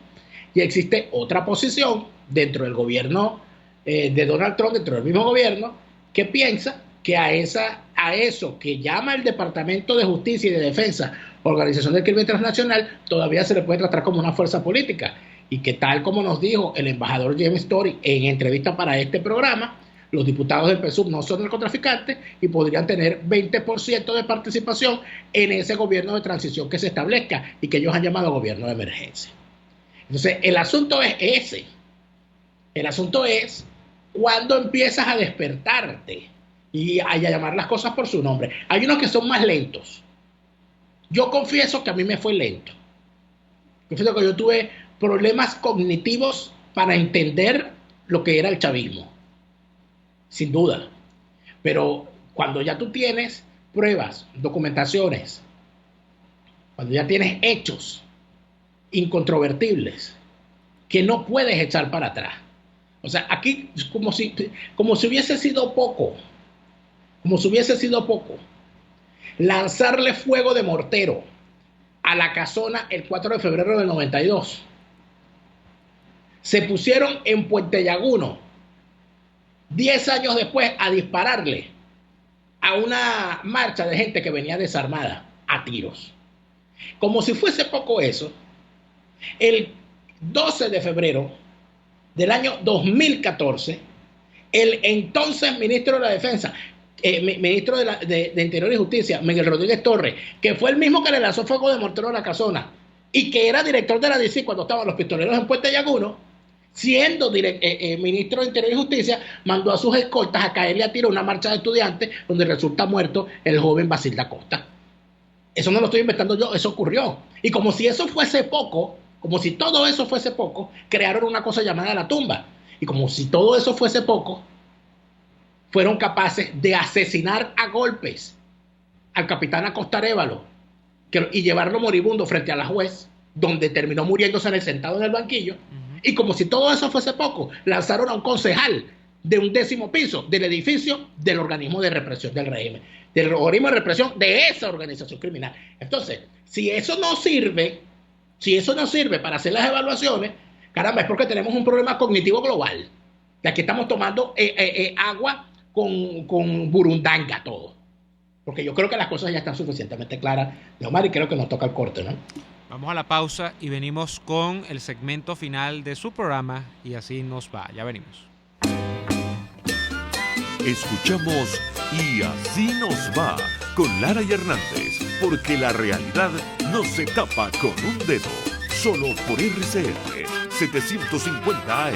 [SPEAKER 5] y existe otra posición dentro del gobierno de Donald Trump, dentro del mismo gobierno, que piensa que a eso que llama el Departamento de Justicia y de Defensa Organización del Crimen Transnacional todavía se le puede tratar como una fuerza política, y que tal como nos dijo el embajador James Story en entrevista para este programa, los diputados del PSUV no son narcotraficantes y podrían tener 20% de participación en ese gobierno de transición que se establezca y que ellos han llamado gobierno de emergencia. Entonces, el asunto es ese. El asunto es cuando empiezas a despertarte y a llamar las cosas por su nombre. Hay unos que son más lentos. Yo confieso que a mí me fue lento. Confieso que yo tuve problemas cognitivos para entender lo que era el chavismo. Sin duda. Pero cuando ya tú tienes pruebas, documentaciones, cuando ya tienes hechos incontrovertibles que no puedes echar para atrás. O sea, aquí como si hubiese sido poco, lanzarle fuego de mortero a la casona el 4 de febrero del 92. Se pusieron en Puente Llaguno 10 años después a dispararle a una marcha de gente que venía desarmada a tiros. Como si fuese poco eso, el 12 de febrero del año 2014, el entonces ministro de la Defensa, ministro de Interior y Justicia, Miguel Rodríguez Torres, que fue el mismo que le lanzó fuego de mortero a la casona y que era director de la DICI cuando estaban los pistoleros en Puente Llaguno, siendo ministro de Interior y Justicia, mandó a sus escoltas a caerle a tiro a una marcha de estudiantes donde resulta muerto el joven Basil da Costa. Eso no lo estoy inventando yo, eso ocurrió. Y como si eso fuese poco, como si todo eso fuese poco, crearon una cosa llamada la tumba. Y como si todo eso fuese poco, fueron capaces de asesinar a golpes al capitán Acosta Arévalo y llevarlo moribundo frente a la juez, donde terminó muriéndose sentado en el banquillo. Y como si todo eso fuese poco, lanzaron a un concejal de un 10º piso del edificio del organismo de represión del régimen, del organismo de represión de esa organización criminal. Entonces, si eso no sirve para hacer las evaluaciones, caramba, es porque tenemos un problema cognitivo global. Y aquí estamos tomando agua con burundanga todo. Porque yo creo que las cosas ya están suficientemente claras, Omar, y creo que nos toca el corte, ¿no?
[SPEAKER 1] Vamos a la pausa y venimos con el segmento final de su programa y así nos va. Ya venimos.
[SPEAKER 2] Escuchamos Y así nos va con Lara y Hernández, porque la realidad no se tapa con un dedo. Solo por RCR 750 AM.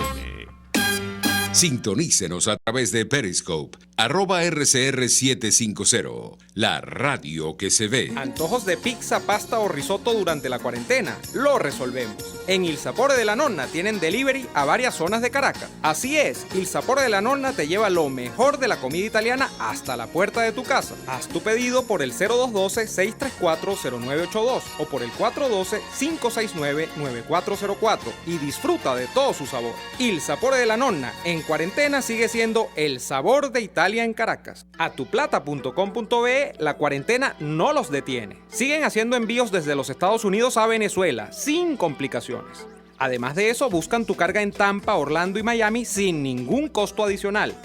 [SPEAKER 3] Sintonícenos a través de Periscope, @RCR750, la radio que se ve.
[SPEAKER 6] ¿Antojos de pizza, pasta o risotto durante la cuarentena? Lo resolvemos. En Il Sapore de la Nonna tienen delivery a varias zonas de Caracas. Así es, Il Sapore de la Nonna te lleva lo mejor de la comida italiana hasta la puerta de tu casa. Haz tu pedido por el 0212-634-0982 o por el 412-569-9404 y disfruta de todo su sabor. Il Sapore de la Nonna en cuarentena sigue siendo el sabor de Italia en Caracas. A tuplata.com.be la cuarentena no los detiene. Siguen haciendo envíos desde los Estados Unidos a Venezuela sin complicaciones. Además de eso, buscan tu carga en Tampa, Orlando y Miami sin ningún costo adicional.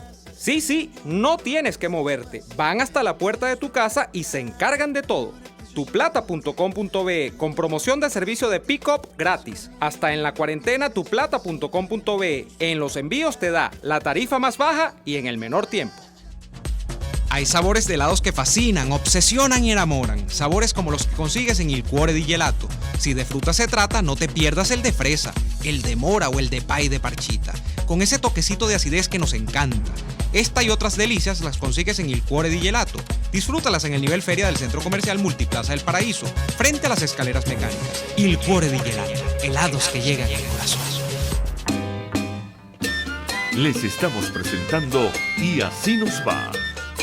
[SPEAKER 6] Sí, no tienes que moverte. Van hasta la puerta de tu casa y se encargan de todo. Tuplata.com.be con promoción de servicio de pick-up gratis. Hasta en la cuarentena tuplata.com.be. En los envíos te da la tarifa más baja y en el menor tiempo.
[SPEAKER 1] Hay sabores de helados que fascinan, obsesionan y enamoran. Sabores como los que consigues en Il Cuore di Gelato. Si de fruta se trata, no te pierdas el de fresa, el de mora o el de pay de parchita, con ese toquecito de acidez que nos encanta. Esta y otras delicias las consigues en Il Cuore di Gelato. Disfrútalas en el nivel feria del Centro Comercial Multiplaza del Paraíso, frente a las escaleras mecánicas. Il Cuore di Gelato, helados que llegan al corazón.
[SPEAKER 2] Les estamos presentando Y así nos va,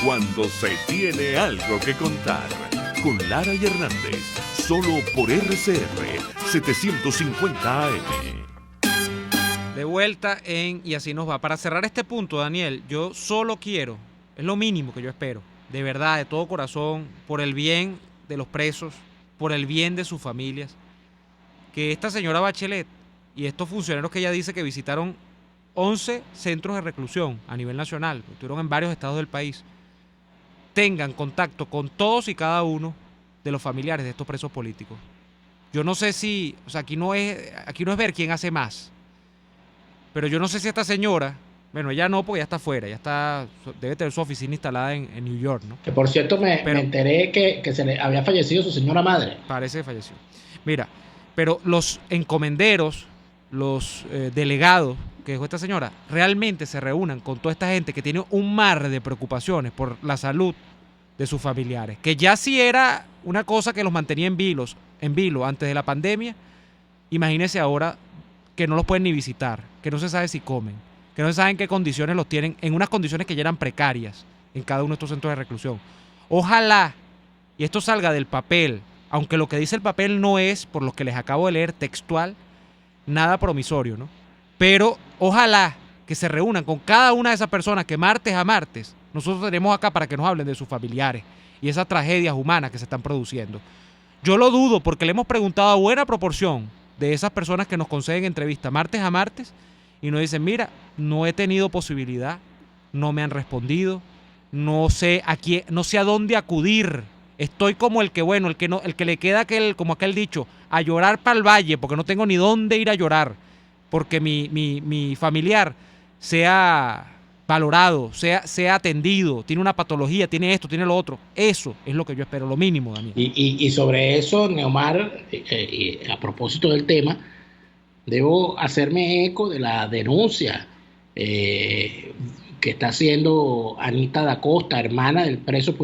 [SPEAKER 2] cuando se tiene algo que contar, con Lara y Hernández, solo por RCR 750 AM.
[SPEAKER 1] De vuelta en Y así nos va. Para cerrar este punto, Daniel, yo solo quiero, es lo mínimo que yo espero, de verdad, de todo corazón, por el bien de los presos, por el bien de sus familias, que esta señora Bachelet y estos funcionarios que ella dice que visitaron 11 centros de reclusión a nivel nacional, estuvieron en varios estados del país, tengan contacto con todos y cada uno de los familiares de estos presos políticos. Yo no sé si, o sea, aquí no es ver quién hace más, pero yo no sé si esta señora, bueno, ella no, porque ya está afuera, debe tener su oficina instalada en New York, ¿no?
[SPEAKER 5] Que por cierto me enteré que se le había fallecido su señora madre.
[SPEAKER 1] Parece que falleció. Mira, pero los encomenderos, los delegados que dejó esta señora, realmente se reúnan con toda esta gente que tiene un mar de preocupaciones por la salud de sus familiares, que ya sí era una cosa que los mantenía en vilo antes de la pandemia. Imagínense ahora que no los pueden ni visitar, que no se sabe si comen, que no se sabe en qué condiciones los tienen, en unas condiciones que ya eran precarias en cada uno de estos centros de reclusión. Ojalá, y esto salga del papel, aunque lo que dice el papel no es, por lo que les acabo de leer textual, nada promisorio, ¿no? Pero ojalá que se reúnan con cada una de esas personas que martes a martes nosotros tenemos acá para que nos hablen de sus familiares y esas tragedias humanas que se están produciendo. Yo lo dudo porque le hemos preguntado a buena proporción de esas personas que nos conceden entrevista martes a martes y nos dicen, mira, no he tenido posibilidad, no me han respondido, no sé a dónde acudir. Estoy como el que le queda como aquel dicho, a llorar para el valle, porque no tengo ni dónde ir a llorar, porque mi familiar sea valorado, sea atendido, tiene una patología, tiene esto, tiene lo otro. Eso es lo que yo espero, lo mínimo, Daniel.
[SPEAKER 5] Y sobre eso, Neomar, a propósito del tema, debo hacerme eco de la denuncia que está haciendo Anita da Costa, hermana del preso.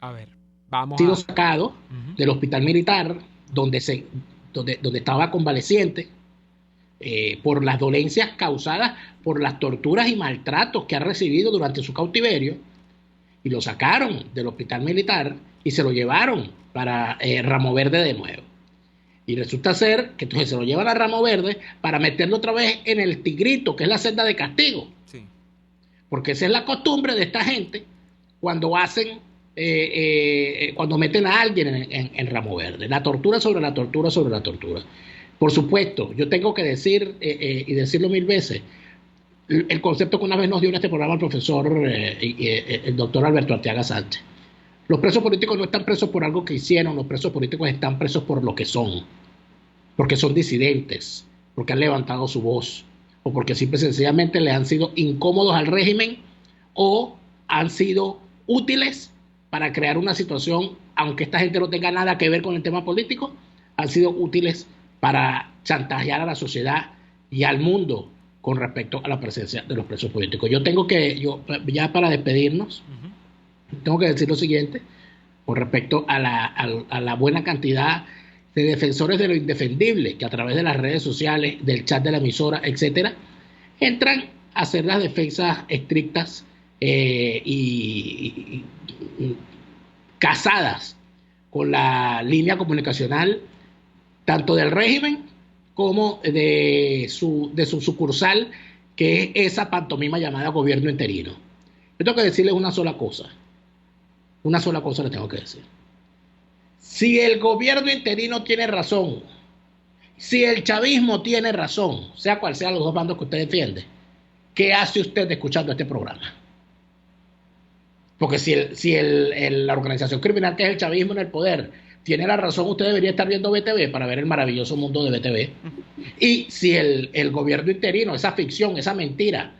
[SPEAKER 1] A ver, vamos
[SPEAKER 5] sido sacado del hospital militar donde estaba convaleciente por las dolencias causadas por las torturas y maltratos que ha recibido durante su cautiverio, y lo sacaron del hospital militar y se lo llevaron para Ramo Verde de nuevo. Y resulta ser que entonces se lo llevan a Ramo Verde para meterlo otra vez en el Tigrito, que es la celda de castigo. Sí. Porque esa es la costumbre de esta gente cuando hacen cuando meten a alguien en Ramo Verde, la tortura sobre la tortura sobre la tortura. Por supuesto, yo tengo que decir y decirlo 1000 veces, el concepto que una vez nos dio en este programa el profesor el doctor Alberto Arteaga Sánchez: los presos políticos no están presos por algo que hicieron, los presos políticos están presos por lo que son, porque son disidentes, porque han levantado su voz, o porque simple y sencillamente le han sido incómodos al régimen, o han sido útiles para crear una situación, aunque esta gente no tenga nada que ver con el tema político, han sido útiles para chantajear a la sociedad y al mundo con respecto a la presencia de los presos políticos. Ya para despedirnos, tengo que decir lo siguiente, con respecto a la buena cantidad de defensores de lo indefendible que a través de las redes sociales, del chat de la emisora, etcétera, entran a hacer las defensas estrictas y casadas con la línea comunicacional tanto del régimen como de su sucursal, que es esa pantomima llamada gobierno interino. Yo tengo que decirles una sola cosa les tengo que decir. Si el gobierno interino tiene razón, Si el chavismo tiene razón, sea cual sea los dos bandos que usted defiende, ¿qué hace usted escuchando este programa? Porque si la organización criminal que es el chavismo en el poder tiene la razón, usted debería estar viendo BTV para ver el maravilloso mundo de BTV. Y si el gobierno interino, esa ficción, esa mentira,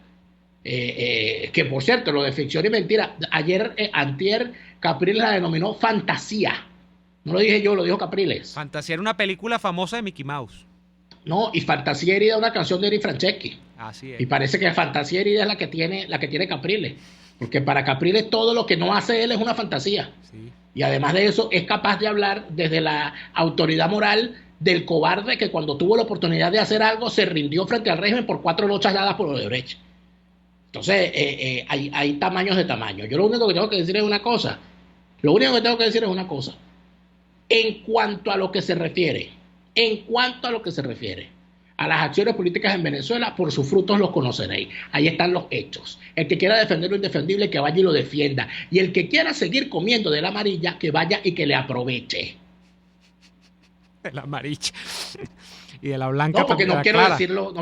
[SPEAKER 5] que por cierto, lo de ficción y mentira, antier Capriles la denominó fantasía. No lo dije yo, lo dijo Capriles.
[SPEAKER 1] Fantasía era una película famosa de Mickey Mouse.
[SPEAKER 5] No, y Fantasía herida es una canción de Eri Franceschi.
[SPEAKER 1] Así es.
[SPEAKER 5] Y parece que Fantasía herida es la que tiene Capriles. Porque para Capriles todo lo que no hace él es una fantasía.
[SPEAKER 1] Sí.
[SPEAKER 5] Y además de eso es capaz de hablar desde la autoridad moral del cobarde que cuando tuvo la oportunidad de hacer algo se rindió frente al régimen por 4 lochas dadas por Odebrecht. Entonces hay tamaños de tamaño. Yo lo único que tengo que decir es una cosa. En cuanto a lo que se refiere a las acciones políticas en Venezuela, por sus frutos los conoceréis. Ahí están los hechos. El que quiera defender lo indefendible, que vaya y lo defienda. Y el que quiera seguir comiendo de la amarilla, que vaya y que le aproveche.
[SPEAKER 1] De la amarilla. Y de la blanca.
[SPEAKER 5] No, porque
[SPEAKER 1] también,
[SPEAKER 5] no quiero
[SPEAKER 1] clara.
[SPEAKER 5] decirlo,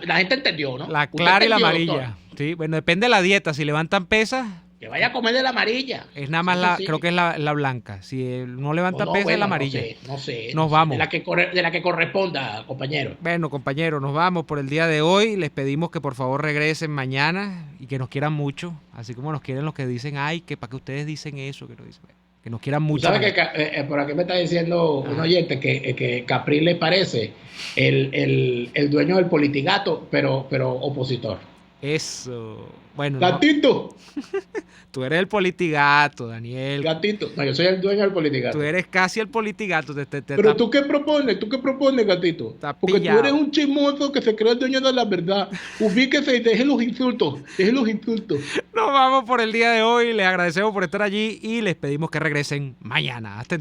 [SPEAKER 5] la gente entendió, ¿no?
[SPEAKER 1] La
[SPEAKER 5] Usted
[SPEAKER 1] clara y la
[SPEAKER 5] entendió,
[SPEAKER 1] amarilla.
[SPEAKER 5] doctor.
[SPEAKER 1] Sí, bueno, depende de la dieta. Si levantan pesas,
[SPEAKER 5] Que vaya a comer de la amarilla.
[SPEAKER 1] es nada más
[SPEAKER 5] Eso sí.
[SPEAKER 1] creo que es la blanca. Si no levanta
[SPEAKER 5] No,
[SPEAKER 1] pesas,
[SPEAKER 5] bueno,
[SPEAKER 1] es la amarilla.
[SPEAKER 5] No sé.
[SPEAKER 1] Nos vamos.
[SPEAKER 5] De la que corresponda, compañero.
[SPEAKER 1] Bueno, compañeros, nos vamos por el día de hoy. Les pedimos que por favor regresen mañana y que nos quieran mucho, así como nos quieren los que dicen, ay, que para que ustedes dicen eso, que nos quieran mucho.
[SPEAKER 5] ¿Sabes que por aquí me está diciendo un oyente que Capriles parece el dueño del Politigato, pero opositor?
[SPEAKER 1] Eso. Bueno,
[SPEAKER 5] Gatito,
[SPEAKER 1] tú eres el politigato, Daniel.
[SPEAKER 5] gatito. No, yo soy el dueño del Politigato.
[SPEAKER 1] Tú eres casi el politigato.
[SPEAKER 5] Pero tú qué propones, gatito.
[SPEAKER 1] Está
[SPEAKER 5] Porque
[SPEAKER 1] pillado.
[SPEAKER 5] tú eres un chismoso que se cree el dueño de la verdad. Ubíquese y deje los insultos.
[SPEAKER 1] Nos vamos por el día de hoy. Les agradecemos por estar allí y les pedimos que regresen mañana. Hasta entonces.